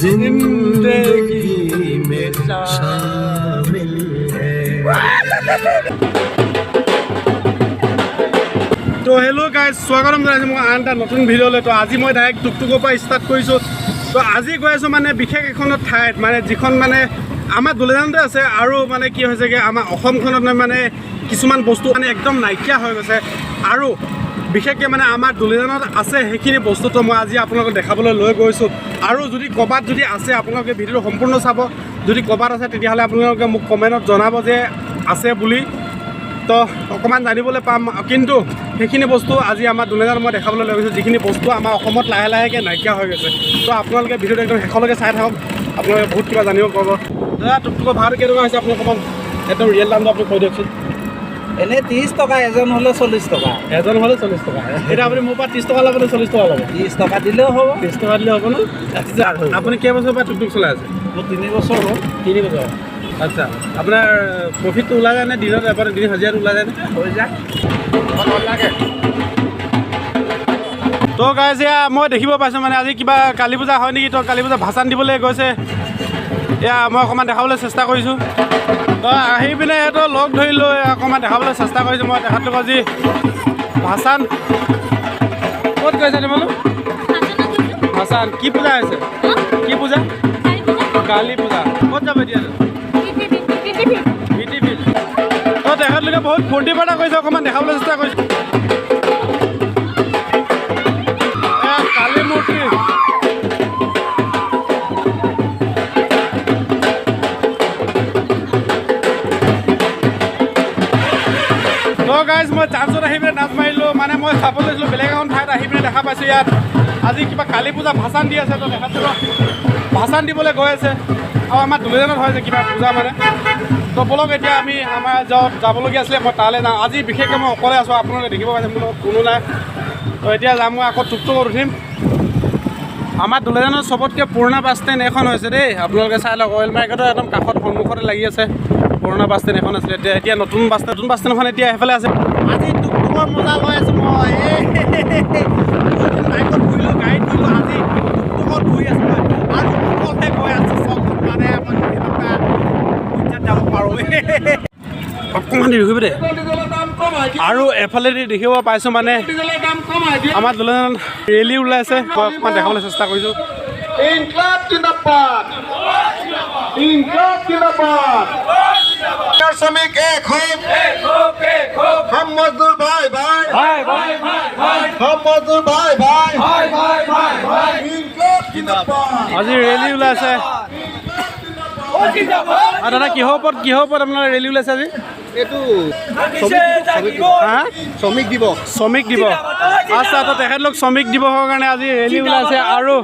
जिंदगी में शामिल है। तो हेलो गाइस, स्वागतम जनाइছো মই আন এটা নতুন ভিডিঅ'লৈ। তো আজি মই ডাইৰেক্ট টুকটুকৰ পৰা ষ্টাৰ্ট কৰিছোঁ। তো আজি গৈ আছোঁ মানে বিশেষ এখন ঠাইত, মানে যিখন মানে আমাৰ দুলিয়াজানতে আছে, আৰু মানে কি হৈছেগৈ আমাৰ অসমখনত মানে কিছুমান বস্তু মানে একদম নাইকিয়া হৈ গৈছে, আৰু বিশেষকৈ মানে আমাৰ দুলিয়াজানত আছে সেইখিনি বস্তুটো মই আজি আপোনালোকক দেখাবলৈ লৈ গৈছোঁ। আৰু যদি ক'ৰবাত যদি আছে আপোনালোকে ভিডিঅ'টো সম্পূৰ্ণ চাব, যদি ক'ৰবাত আছে তেতিয়াহ'লে আপোনালোকে মোক কমেণ্টত জনাব যে আছে বুলি, তো অকণমান জানিবলৈ পাম। কিন্তু সেইখিনি বস্তু আজি আমাৰ দুলিয়াজানত মই দেখাবলৈ লৈ গৈছোঁ, যিখিনি বস্তু আমাৰ অসমত লাহে লাহেকৈ নাইকিয়া হৈ গৈছে। তো আপোনালোকে ভিডিঅ'টো একদম শেষলৈকে চাই থাকক, আপোনালোকে বহুত কিবা জানিব পাৰিব। দাদা টুকটুকৰ ভাড়াটো কেনেকুৱা হৈছে আপুনি অকণমান একদম ৰিয়েল দামটো আপুনি কৈ দিয়কচোন। এনেই 30 টকা, এজন হ'লে 40 টকা। এজন হ'লে 40 টকা। এতিয়া আপুনি মোৰ পৰা 30 টকা ল'ব নে 40 টকা ল'ব? 30 টকা দিলেও হ'ব। 30 টকা দিলে হ'ব ন? আপুনি কেইবছৰৰ পৰা টুকটুক চলাই আছে? মোৰ 3 বছৰ হ'ল। 3 বছৰ। আচ্ছা, আপোনাৰ প্ৰফিটটো ওলাই যায় নে দিনত এবাৰ দিন হাজিৰাটো ওলাই যায় নে? হৈ যায়। তো গাইজ এয়া মই দেখিব পাইছোঁ মানে আজি কিবা কালী পূজা হয় নেকি, তো কালী পূজা ভাষণ দিবলৈ গৈছে। এয়া মই অকণমান দেখাবলৈ চেষ্টা কৰিছোঁ। তো আহি পিনে সিহঁতৰ লগ ধৰি লৈ অকণমান দেখাবলৈ চেষ্টা কৰিছোঁ মই তেখেতলোক। আজি ভাষণ ক'ত গৈছে বোলো? ভাষণ কি পূজা হৈছে? কি পূজা? কালী পূজা। ক'ত যাব এতিয়া? তো তেখেতলোকে বহুত ফূৰ্তি ফাৰ্তা কৰিছে, অকণমান দেখাবলৈ চেষ্টা কৰিছোঁ। কালী মূৰ্তি তো গাইজ মই চান্সত আহি পিনে নাচ মাৰিলোঁ, মানে মই চাব লৈছিলোঁ বেলেগ এখন ঠাইত আহি পিনে দেখা পাইছোঁ ইয়াত আজি কিবা কালী পূজা ভাষণ দি আছে। তো তেখেতলোকক ভাষণ দিবলৈ গৈ আছে, আৰু আমাৰ দুলিয়াজানত হয় যে কিবা পূজা মানে। তো বলক এতিয়া আমি আমাৰ য'ত যাবলগীয়া আছিলে মই তালৈ যাওঁ। আজি বিশেষকৈ মই অকলে আছোঁ, আপোনালোকে দেখিব পাইছে মোৰ লগত কোনো নাই। তো এতিয়া যাম, মই আকৌ টুকটুকত উঠিম। আমাৰ দুলিয়াজানৰ চবতকৈ পুৰণা বাছ ষ্টেণ্ড এখন হৈছে দেই, আপোনালোকে চাই লওক। অইল মাৰ্কেটৰ একদম কাষত সন্মুখতে লাগি আছে পুৰণা বাছ ষ্টেণ্ড এখন আছিলে। এতিয়া নতুন বাছ ষ্টেণ্ডখন এতিয়া সেইফালে আছে। আজি টুকটুকৰ মজা লৈ আছোঁ মই। বাইকত ঘূৰিলোঁ, গাড়ীত ঘূৰিলোঁ, আজি টুকটুকত ঘূৰি আছোঁ মই, আৰু অকলে গৈ আছোঁ চব মানে মই এনেকুৱা পৰ্যায়ত যাব পাৰোঁ। অকণমান দেৰি কৰিব দে। আৰু এফালেদি দেখিব পাইছোঁ মানে আমাৰ দুলিয়াজানত ৰেলী ওলাইছে, মই অকণমান দেখাবলৈ চেষ্টা কৰিছোঁ। ইনকলাব জিন্দাবাদ, ইনকলাব জিন্দাবাদ। শ্রমিক এক হোক, हम मजदूर भाई भाई, हम मजदूर भाई भाई, ইনকলাব জিন্দাবাদ। আজি ৰেলী ওলাইছে। দাদা কিহৰ ওপৰত আপোনাৰ ৰেলী ওলাইছে আজি? এইটো শ্ৰমিক দিৱস। শ্ৰমিক দিৱস, আচ্ছা। তো তেখেতলোক শ্ৰমিক দিৱসৰ কাৰণে আজি ৰেলী ওলাইছে। আৰু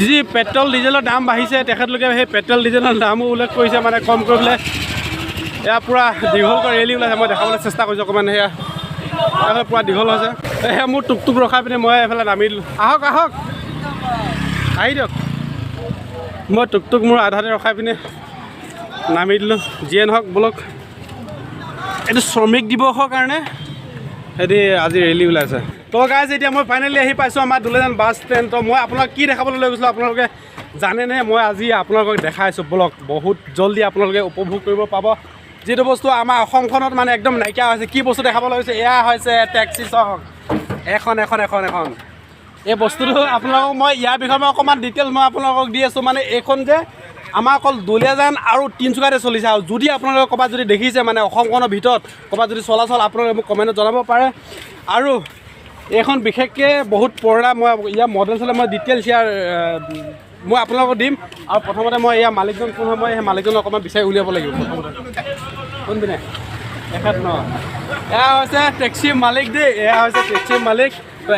যি পেট্ৰল ডিজেলৰ দাম বাঢ়িছে, তেখেতলোকে সেই পেট্ৰল ডিজেলৰ দামো উল্লেখ কৰিছে, মানে কম কৰিবলৈ এয়া পূৰা দীঘলকৈ ৰেলী ওলাইছে। মই দেখাবলৈ চেষ্টা কৰিছোঁ অকণমান। সেয়া এইফালে পূৰা দীঘল হৈছে। সেয়া মোৰ টুকটুক ৰখাই পিনে মই এইফালে নামি দিলোঁ। আহক আহক, আহি দিয়ক। মই টুকটুক মোৰ আধাতে ৰখাই পিনে নামি দিলোঁ। যিয়ে নহওক বলক, এইটো শ্ৰমিক দিৱসৰ কাৰণে সিহঁতি আজি ৰেলী ওলাইছে। তো গাইজ এতিয়া মই ফাইনেলি আহি পাইছোঁ আমাৰ দুলিয়াজান বাছ ষ্টেণ্ড। তো মই আপোনাক কি দেখাবলৈ লৈ গৈছিলোঁ আপোনালোকে জানেনে? মই আজি আপোনালোকক দেখাইছোঁ বলক। বহুত জলদি আপোনালোকে উপভোগ কৰিব পাব যিটো বস্তু আমাৰ অসমখনত মানে একদম নাইকিয়া হৈছে। কি বস্তু দেখাবলৈ হৈছে? এয়া হৈছে টেক্সি চং এখন। এই বস্তুটো আপোনালোকক মই ইয়াৰ বিষয়ে মই অকণমান ডিটেইলছ মই আপোনালোকক দি আছোঁ। মানে এইখন যে আমাৰ অকল দুলিয়াজান আৰু তিনিচুকীয়াতে চলিছে। আৰু যদি আপোনালোকে ক'ৰবাত যদি দেখিছে মানে অসমখনৰ ভিতৰত ক'ৰবাত যদি চলাচল, আপোনালোকে মোক কমেণ্টত জনাব পাৰে। আৰু এইখন বিশেষকৈ বহুত পুৰণা। মই ইয়াৰ মডেল চলে মই ডিটেইলছ ইয়াৰ মই আপোনালোকক দিম। আৰু প্ৰথমতে মই ইয়াৰ মালিকজন কোন হয়, মই সেই মালিকজনক অকণমান বিচাৰি উলিয়াব লাগিব। প্ৰথমতে কোনপিনে? এয়া হৈছে টেক্সিৰ মালিক দেই, এয়া হৈছে টেক্সিৰ মালিক। তো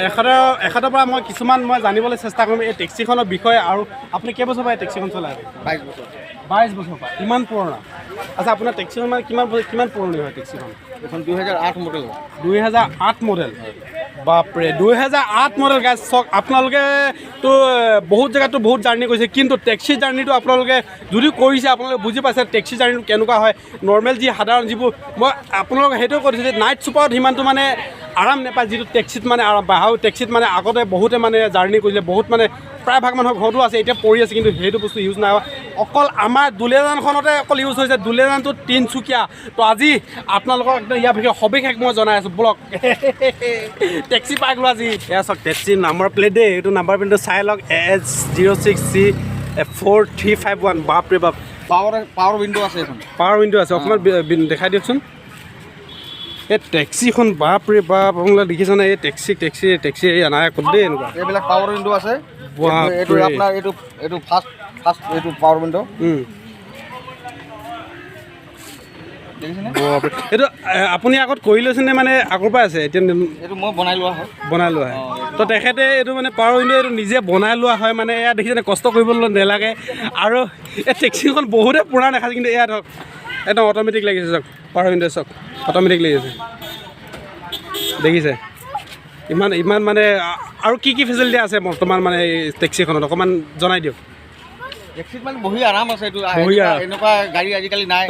এখেতৰ পৰা মই কিছুমান মই জানিবলৈ চেষ্টা কৰিম এই টেক্সিখনৰ বিষয়ে। আৰু আপুনি কেইবছৰ পৰা এই টেক্সিখন চলাই? 22 বছৰ। 22 বছৰ পৰা, ইমান পুৰণা। আচ্ছা, আপোনাৰ টেক্সিখন মানে কিমান পুৰণি হয় টেক্সিখন? এখন 2008 মডেল। 2008 মডেল। বাপৰে, 2008 মডেল গাইজ। চাওক, আপোনালোকেতো বহুত জেগাতো বহুত জাৰ্ণি কৰিছে, কিন্তু টেক্সি জাৰ্ণিটো আপোনালোকে যদি কৰিছে আপোনালোকে বুজি পাইছে টেক্সি জাৰ্ণিটো কেনেকুৱা হয়। নৰ্মেল যি সাধাৰণ যিবোৰ মই আপোনালোকক সেইটোৱে কৈছোঁ যে নাইট ছুপাৰত সিমানটো মানে আৰাম নাপায় যিটো টেক্সিত মানে আৰাম পায়। আৰু টেক্সিত মানে আগতে বহুতে মানে জাৰ্ণি কৰিছিলে, বহুত মানে প্ৰায়ভাগ মানুহৰ ঘৰতো আছে, এতিয়া পৰি আছে, কিন্তু সেইটো বস্তু ইউজ নাই হোৱা। অকল আমাৰ দুলীয়াজানখনতে অকল ইউজ হৈছে। দুলীয়াজানটো তিনিচুকীয়া। তো আজি আপোনালোকক একদম ইয়াৰ বিষয়ে সবিশেষ মই জনাই আছোঁ। বলক টেক্সি পাই গ'লো আজি। এয়া চাওক টেক্সিৰ নাম্বাৰ প্লেট দেই, এইটো নাম্বাৰ প্লেটটো চাই লওক S06C4351। বাপৰে বাপ, পাৱাৰ উইণ্ডো আছে এখন। পাৱাৰ উইণ্ডো আছে, অকণমান দেখাই দিয়কচোন। এই টেক্সিখন বাপৰে বাপ, আপোনালোকে দেখিছেনে? এই টেক্সি নাই ক'ত দেই এনেকুৱা। এইবিলাক পাৱাৰ উইণ্ডো আছে। এইটো আপোনাৰ এইটো ফাৰ্ষ্ট এইটো পাৱাৰ উইণ্ডো। দেখিছেনে? এইটো আপুনি আগত কৰি লৈছেনে মানে আগৰ পৰা আছে? এতিয়া এইটো মই বনাই লোৱা হয়। তো তেখেতে এইটো মানে পাৱাৰ উইণ্ডো এইটো নিজে বনাই লোৱা হয়। মানে এয়া দেখিছেনে, কষ্ট কৰিবলৈ নালাগে। আৰু এই টেক্সিখন বহুতে পুৰণা দেখাইছে, কিন্তু এয়া ধৰক একদম অট'মেটিক লাগিছে। চাওক পাৱাৰ উইণ্ডো, চাওক অট'মেটিক লাগিছে, দেখিছে? ইমান মানে আৰু কি ফেচিলিটি আছে বৰ্তমান মানে এই টেক্সিখনত অকণমান জনাই দিয়ক। টেক্সিত মানে বহি আৰাম আছে। এইটো বহি আৰাম। এনেকুৱা গাড়ী আজিকালি নাই।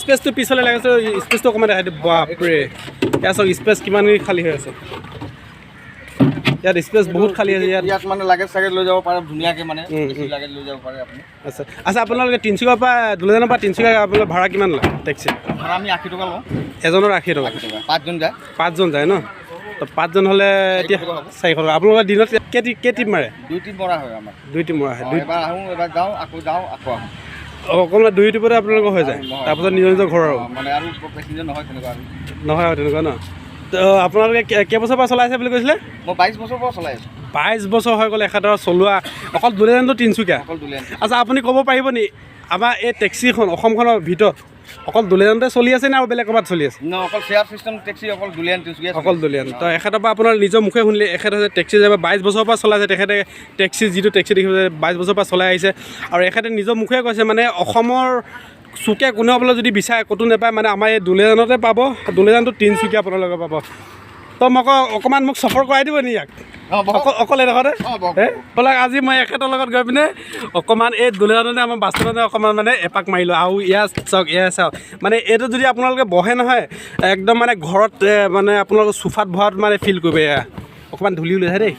স্পেচটো পিছলৈ লাগিছে, স্পেচটো অকণমান দেখাই দিয়ক। বাপৰে, এয়া চাওক স্পেচ কিমান খালী হৈ আছে। ইয়াত স্পেচ বহুত খালী আছে। ইয়াত মানে লাগেজ চাগেজ লৈ যাব পাৰে ধুনীয়াকৈ, মানে লাগেজ লৈ যাব পাৰে আপুনি। আচ্ছা, আপোনালোকে তিনিচুকীয়াৰ পৰা দুলীয়াজানৰ পৰা তিনিচুকীয়া আপোনালোকৰ ভাড়া কিমান লয় টেক্সি? ভাড়া আমি 80 টকা লওঁ। এজনৰ 80 টকা। 5জন যায়। 5জন যায় ন? তো 5জন হ'লে এতিয়া 400 টকা। আপোনালোকৰ দিনত কেই ট্ৰিপ মাৰে? 2 ট্ৰিপ মৰা হয় আমাৰ। 2 ট্ৰিপ মৰা হয়। এবাৰ আহোঁ, এবাৰ যাওঁ, আকৌ আহোঁ। অকণমান 2 ট্ৰিপতে আপোনালোকৰ হৈ যায়, তাৰপিছত নিজৰ ঘৰৰ মানে আৰু পেচেঞ্জাৰ নহয় তেনেকুৱা। নহয় আৰু তেনেকুৱা ন? তো আপোনালোকে কেইবছৰৰ পৰা চলাইছে বুলি কৈছিলে? মই 22 বছৰৰ পৰা চলাই আছোঁ। 22 বছৰ হৈ গ'ল এখেতৰ চলোৱা। অকল দুলীয়াজানটো তিনিচুকীয়া? অকল দুলীয়াজান। আচ্ছা, আপুনি ক'ব পাৰিব নি আমাৰ এই টেক্সিখন অসমখনৰ ভিতৰত অকল দুলীয়াজানতে চলি আছে নে আৰু বেলেগ ক'ৰবাত চলি আছে? অকল শ্বেয়াৰ চিষ্টেম টেক্সি অকল দুলীয়াজান তিনিচুকীয়া। অকল দুলীয়াজান। তো এখেতৰ পৰা আপোনাৰ নিজৰ মুখে শুনিলে, এখেত হৈছে টেক্সি যাব 22 বছৰৰ পৰা চলাইছে। তেখেতে যিটো টেক্সি দেখিছে 22 বছৰৰ পৰা চলাই আহিছে। আৰু এখেতে নিজৰ মুখে কৈছে মানে অসমৰ চুকে কোনেও বোলে যদি বিচাৰে ক'তো নাপায়, মানে আমাৰ এই দুলীয়াজানতে পাব। দুলীয়াজানটো তিনিচুকীয়া আপোনালোকে পাব। তো মোক অকণমান মোক সফৰ কৰাই দিব নি ইয়াক? অকল এডোখৰতে ব'লক আজি মই এখেতৰ লগত গৈ পিনে অকণমান এই দুলীয়াজানতে আমাৰ বাছ ষ্টেণ্ডতে অকণমান মানে এপাক মাৰিলোঁ। আৰু ইয়াত চাওক মানে এইটো যদি আপোনালোকে বহে নহয়, একদম মানে ঘৰত মানে আপোনালোকৰ চোফাত বহাত মানে ফিল কৰিব। এয়া অকণমান ধূলি ওলাইছে দেই।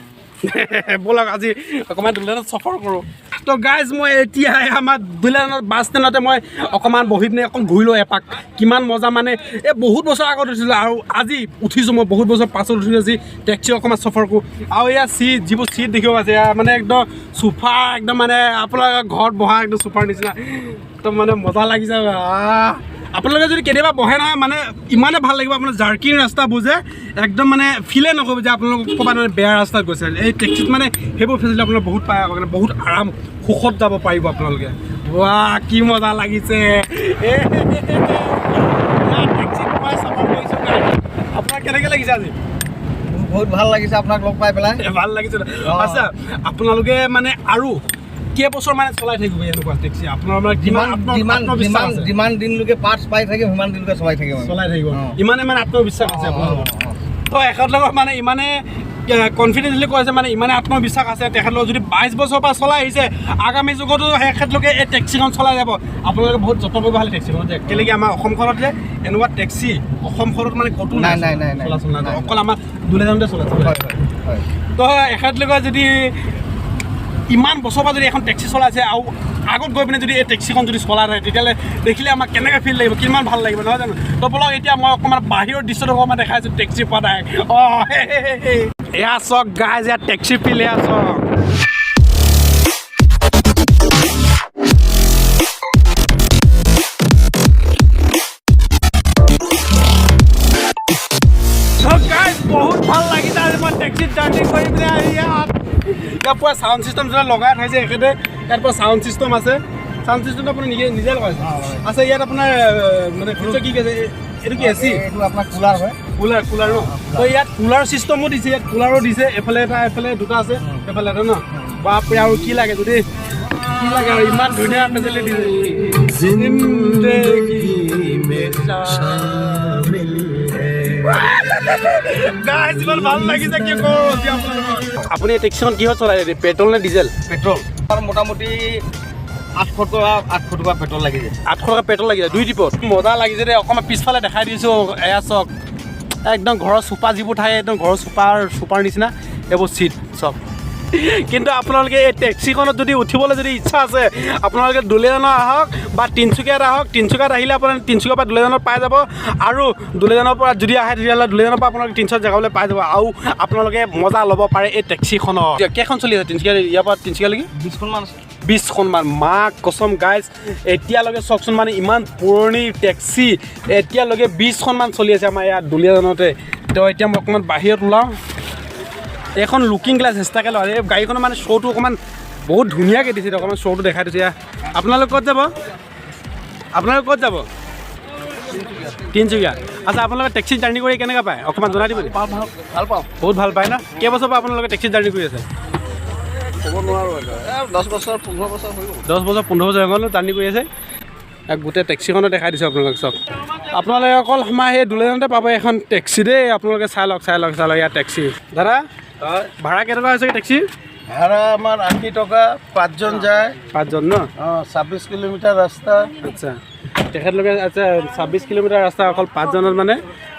ব'লক আজি অকণমান দুলীয়াজানত সফৰ কৰোঁ। তো গাইজ, মই এতিয়া আমাৰ দুলীয়াজানত বাছ ষ্টেণ্ডতে মই অকণমান বহি পিনে অকণ ঘূৰিলোঁ এপাক। কিমান মজা মানে, এই বহুত বছৰ আগত উঠিছিলোঁ আৰু আজি উঠিছোঁ মই বহুত বছৰ পাছত উঠিছোঁ আজি টেক্সি অকণমান সফৰ কৰোঁ। আৰু ইয়াৰ যিবোৰ চিট দেখিব আছে, এয়া মানে একদম চোফা, একদম মানে আপোনালোকৰ ঘৰত বহা একদম চোফাৰ নিচিনা, একদম মানে মজা লাগিছে। আপোনালোকে যদি কেতিয়াবা বহে নহয়, মানে ইমানে ভাল লাগিব। আপোনাৰ জাৰ্কিং ৰাস্তাবোৰ যে একদম মানে ফিলে নকৰিব যে আপোনালোক ক'ৰবাত মানে বেয়া ৰাস্তাত গৈছে। এই টেক্সিত মানে সেইবোৰ ফেচিলিটি আপোনালোকে বহুত পায়, মানে বহুত আৰাম সুখত যাব পাৰিব আপোনালোকে। ৱাহ, কি মজা লাগিছে। আপোনাৰ কেনেকৈ লাগিছে আজি? বহুত ভাল লাগিছে আপোনাক লগ পাই পেলাই। ভাল লাগিছে। আচ্ছা, আপোনালোকে মানে আৰু কেইবছৰ মানে চলাই থাকিব এনেকুৱা টেক্সি? আপোনাৰ মানে যিমান দিনলৈকে পাৰ্টছ পাই থাকিম সিমান দিনলৈকে চলাই থাকিব। ইমানে মানে আত্মবিশ্বাস আছে আপোনালোকৰ? তো এখেতলোকৰ মানে ইমানে কনফিডেন্টলি কৈছে, মানে ইমানে আত্মবিশ্বাস আছে তেখেতলোক যদি 22 বছৰৰ পৰা চলাই আহিছে, আগামী যুগতো তেখেতলোকে এই টেক্সিখন চলাই যাব। আপোনালোকে বহুত যত্ন কৰিব ভাল টেক্সিখন যে, কেলেকি আমাৰ অসমখনত যে এনেকুৱা টেক্সি অসমখনত মানে ক'তো নাই চলাচল নাই, অকল আমাৰ দুলীয়াজানতে চলাচল। তো এখেতলোকে যদি ইমান বছৰৰ পৰা যদি এখন টেক্সি চলাইছে আৰু আগত গৈ পিনে যদি এই টেক্সিখন যদি চলাই থাকে, তেতিয়াহ'লে দেখিলে আমাক কেনেকৈ ফিল লাগিব, কিমান ভাল লাগিব, নহয় জানো? তো বলক এতিয়া মই অকণমান বাহিৰৰ দৃশ্যটো অকণমান দেখাইছোঁ টেক্সি পদায়। এয়া চাওক গাইজ, ইয়াত টেক্সি ফিল এয়া চাওক। বহুত ভাল লাগিছে আজি মই টেক্সিত জাৰ্ণি কৰি পিনে ইয়াত পুৰা চাউণ্ড চিষ্টেম যেতিয়া লগাই থৈছে এখেতে। ইয়াত পুৰা চাউণ্ড চিষ্টেম আছে। চাউণ্ড চিষ্টেমটো আপুনি নিজে লগাইছে? আচ্ছা, ইয়াত আপোনাৰ মানে কি কৈছে, এইটো কি এচি? এইটো আপোনাৰ কুলাৰ হয়। কুলাৰ ন? তো ইয়াত কুলাৰ চিষ্টেমো দিছে, ইয়াত কুলাৰো দিছে। এফালে এটা, এফালে দুটা আছে, এফালে এটা ন? বাপৰে, আৰু কি লাগে যদি, কি লাগে আৰু ইমান ধুনীয়া ফেচিলিটি দিছে। ভাল লাগিছে কি কওঁ। আপুনি এই টেক্সিখন কিহত চলাই? পেট্ৰল নে ডিজেল? পেট্ৰল। মোটামুটি 800 টকা পেট্ৰল লাগি যায়। 800 টকা পেট্ৰল লাগি যায় 2 ট্ৰিপত। মজা লাগিছে দেই। অকণমান পিছফালে দেখাই দিছোঁ, এয়া চক একদম ঘৰৰ চোপা যিবোৰ থাকে একদম ঘৰৰ চোপাৰ নিচিনা এইবোৰ চিট চব। কিন্তু আপোনালোকে এই টেক্সিখনত যদি উঠিবলৈ যদি ইচ্ছা আছে আপোনালোকে দুলীয়াজানৰ আহক বা তিনিচুকীয়াত আহক। তিনিচুকীয়াত আহিলে আপোনালোকে তিনিচুকীয়াৰ পৰা দুলীয়াজানত পাই যাব, আৰু দুলীয়াজানৰ পৰা যদি আহে তেতিয়াহ'লে দুলীয়াজানৰ পৰা আপোনালোকে তিনিচুকীয়া জেগালৈ পাই যাব, আৰু আপোনালোকে মজা ল'ব পাৰে এই টেক্সিখনৰ। কেইখন চলি আছে তিনিচুকীয়া, ইয়াৰ পৰা তিনিচুকীয়ালৈকে 20খনমান আছে। 20খনমান। মাক কচম গাইজ, এতিয়ালৈকে চাওকচোন মানে ইমান পুৰণি টেক্সি এতিয়ালৈকে 20খনমান চলি আছে আমাৰ ইয়াত দুলীয়াজানতে। তো এতিয়া মই অকণমান বাহিৰত ওলাওঁ, এইখন লুকিং গ্লাছ চেষ্টাকৈ লওঁ। এই গাড়ীখনৰ মানে শ্ব'টো অকণমান বহুত ধুনীয়াকৈ দিছে, অকণমান শ্ব'টো দেখাই দিছে। আপোনালোক ক'ত যাব? আপোনালোক ক'ত যাব? তিনিচুকীয়া। আচ্ছা, আপোনালোকে টেক্সি জাৰ্ণি কৰি কেনেকৈ পায় অকণমান জনাই দিব। ভাল পাওঁ। বহুত ভাল পায় না? কেইবছৰ পৰা আপোনালোকে টেক্সি জাৰ্ণি কৰি আছে? ক'ব নোৱাৰোঁ, 10 বছৰ 15 বছৰ হৈ গ'ল। 10 বছৰ 15 বছৰ হৈ গ'ল জাৰ্ণি কৰি আছে। গোটেই টেক্সিখনো দেখাই দিছোঁ আপোনালোকক চব। আপোনালোকে অকল আমাৰ সেই দুলীয়াজানতে পাব এখন টেক্সি দেই। আপোনালোকে চাই লওক ইয়াৰ টেক্সি। দাদা ভাড়া কেইটকা হৈছে টেক্সি? ভাড়া আমাৰ 80 টকা, 5জন যায়। 5জন ন? 26 কিলোমিটাৰ ৰাস্তা। আচ্ছা, তেখেতলোকে আচ্ছা 26 কিলোমিটাৰ ৰাস্তা অকল 5জনত মানে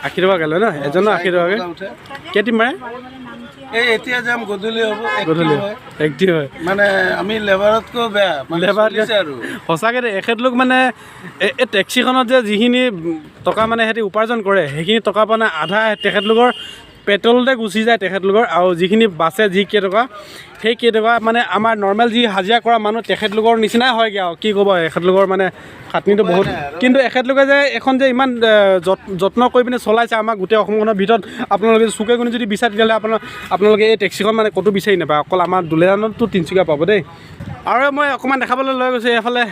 80 টকাকৈ লয় ন? এজনৰ 80 টকাকৈ। কেইটিম মাৰে? এই এতিয়া যাম, গধূলি হ'ব। গধূলি একটি হয় মানে আমি লেবাৰতকৈ বেয়া, লেবাৰ আৰু সঁচাকৈ এখেতলোক মানে এই টেক্সিখনত যে যিখিনি টকা মানে সিহঁতি উপাৰ্জন কৰে সেইখিনি টকা মানে আধা তেখেতলোকৰ পেট্ৰলতে গুচি যায় তেখেতলোকৰ, আৰু যিখিনি বাচে যি কেইটকা সেই কেইটকা মানে আমাৰ নৰ্মেল যি হাজিৰা কৰা মানুহ তেখেতলোকৰ নিচিনাই হয়গৈ। আৰু কি ক'ব, এখেতলোকৰ মানে খাটনিটো বহুত। কিন্তু এখেতলোকে যে এখন যে ইমান যত্ন কৰি পিনে চলাইছে আমাৰ গোটেই অসমখনৰ ভিতৰত, আপোনালোকে চুকে কোণে যদি বিচাৰে তেতিয়াহ'লে আপোনালোকে এই টেক্সিখন মানে ক'তো বিচাৰি নাপায়, অকল আমাৰ দুলীয়াজানতো তিনিচুকীয়া পাব দেই। আৰু মই অকণমান দেখাবলৈ লৈ গৈছোঁ এইফালে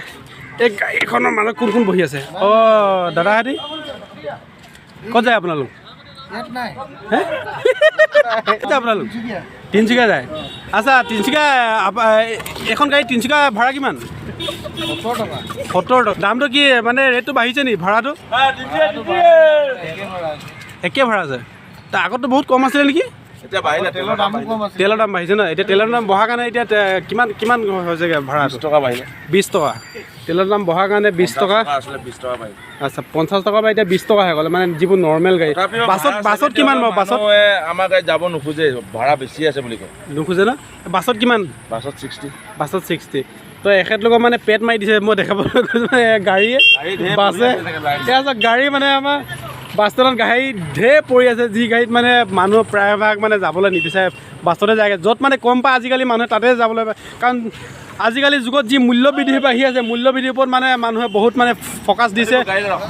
এই গাড়ীখনৰ মানুহ কোন কোন বহি আছে। অঁ দাদাহঁতি ক'ত যায় আপোনালোক? আপোনালোক তিনিচুকীয়া যায়? আচ্ছা, তিনিচুকীয়া এখন গাড়ী তিনিচুকীয়া ভাড়া কিমান? 70 টকা। দামটো কি মানে ৰেটটো বাঢ়িছে নেকি ভাড়াটো? একে ভাড়া আছে। তাৰ আগততো বহুত কম আছিলে নেকি? এতিয়া বাঢ়িলে, তেলৰ দামো কম আছে। তেলৰ দাম বাঢ়িছে ন? এতিয়া তেলৰ দাম বঢ়াৰ কাৰণে এতিয়া কিমান হৈছেগৈ ভাড়া? 20 টকা বাঢ়িলে। 20 টকা। তেলৰ দাম বঢ়াৰ কাৰণে 20 টকা। আছিলে 20 টকা বাঢ়িলে। আচ্ছা, 50 টকা বা এতিয়া 20 টকা হৈ গ'ল মানে যিবোৰ নৰ্মেল গাড়ী। বাছত কিমান বাৰু? বাছত আমাৰ গাড়ীত যাব নোখোজে, ভাড়া বেছি আছে বুলি কয়। নোখোজে ন? বাছত কিমান? বাছত 60। বাছত 60। তো এখেতলোকৰ মানে পেট মাৰি দিছে মই দেখাবলৈ কৈছোঁ গাড়ীয়ে বাছে। এতিয়া গাড়ী মানে আমাৰ বাছ ষ্টেণ্ডত গাড়ী ঢেৰ পৰি আছে, যি গাড়ীত মানে মানুহ প্ৰায়ভাগ মানে যাবলৈ নিবিচাৰে, বাছতে যায়গৈ। য'ত মানে কম পায় আজিকালি মানুহে তাতে যাবলৈ পায়, কাৰণ আজিকালি যুগত যি মূল্যবৃদ্ধি বাঢ়ি আছে মূল্যবৃদ্ধিৰ ওপৰত মানে মানুহে বহুত মানে ফ'কাছ দিছে।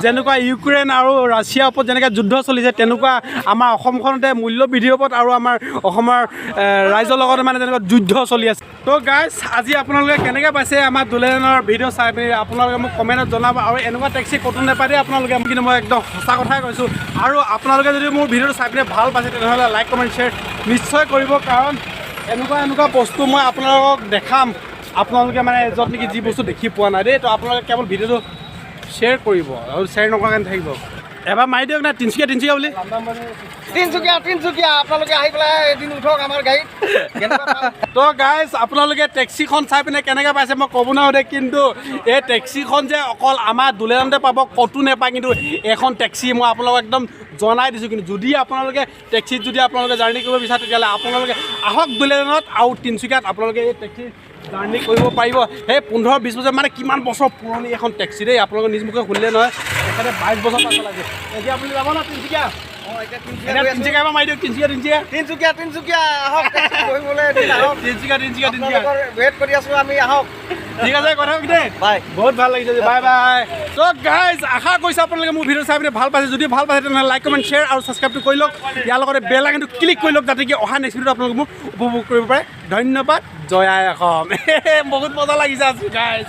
যেনেকুৱা ইউক্ৰেইন আৰু ৰাছিয়াৰ ওপৰত যেনেকৈ যুদ্ধ চলিছে তেনেকুৱা আমাৰ অসমখনতে মূল্যবৃদ্ধিৰ ওপৰত আৰু আমাৰ অসমৰ ৰাইজৰ লগতে মানে যেনেকুৱা যুদ্ধ চলি আছে। তো গাইজ, আজি আপোনালোকে কেনেকৈ পাইছে আমাৰ দুলীয়াজানৰ ভিডিঅ' চাই পিনি আপোনালোকে মোক কমেণ্টত জনাব। আৰু এনেকুৱা টেক্সি ক'তো নাপায় দেই আপোনালোকে, কিন্তু মই একদম সঁচা কথাই কৈছোঁ। আৰু আপোনালোকে যদি মোৰ ভিডিঅ'টো চাই পিনে ভাল পাইছে তেনেহ'লে লাইক কমেণ্ট শ্বেয়াৰ নিশ্চয় কৰিব, কাৰণ এনেকুৱা বস্তু মই আপোনালোকক দেখাম আপোনালোকে মানে য'ত নেকি যি বস্তু দেখি পোৱা নাই দেই। তো আপোনালোকে কেৱল ভিডিঅ'টো শ্বেয়াৰ কৰিব আৰু শ্বেয়াৰ নকৰাকৈ থাকিব। এবাৰ মাৰি দিয়ক না তিনিচুকীয়া বুলি। তিনিচুকীয়া আপোনালোকে আহি পেলাই এদিন উঠক আমাৰ গাড়ীত। তো গাইজ, আপোনালোকে টেক্সিখন চাই পিনে কেনেকৈ পাইছে মই ক'ব নোৱাৰোঁ দেই, কিন্তু এই টেক্সিখন যে অকল আমাৰ দুলীয়াজানতে পাব, ক'তো নাপায়। কিন্তু এখন টেক্সি মই আপোনালোকক একদম জনাই দিছোঁ। কিন্তু যদি আপোনালোকে টেক্সিত যদি আপোনালোকে জাৰ্ণি কৰিব বিচাৰে তেতিয়াহ'লে আপোনালোকে আহক দুলীয়াজানত, আৰু তিনিচুকীয়াত আপোনালোকে এই টেক্সি জাৰ্ণি কৰিব পাৰিব। সেই 15-20 বছৰ মানে কিমান বছৰ পুৰণি এখন টেক্সি দেই, আপোনালোকে নিজ মুখে শুনিলে নহয়। তেখেতে 22 বছৰ পাছ চলাইছে। এতিয়া আপুনি যাব ন তিনিচুকীয়া? তিনিচুকীয়া মাৰি দিয়ক। তিনিচুকীয়া আহক তিনিচুকীয়া ৱেইট কৰি আছোঁ আমি, আহক। ঠিক আছে, কথা দেই। বাই, বহুত ভাল লাগিছে। Bye bye. তো গাইজ, আশা কৰিছোঁ আপোনালোকে মোৰ ভিডিঅ' চাই পিনে ভাল পাইছে। যদি ভাল পাইছে তেনেহ'লে লাইক কমেণ্ট শ্বেয়াৰ আৰু ছাবস্ক্ৰাইবটো কৰি লওক। ইয়াৰ লগতে বেল আইকনটো ক্লিক কৰি লওক, যাতে কি অহা নেক্সট ভিডিঅ'ত আপোনালোকে মোক উপভোগ কৰিব পাৰে। ধন্যবাদ। জয় আই অসম। বহুত মজা লাগিছে আজি গাইজ।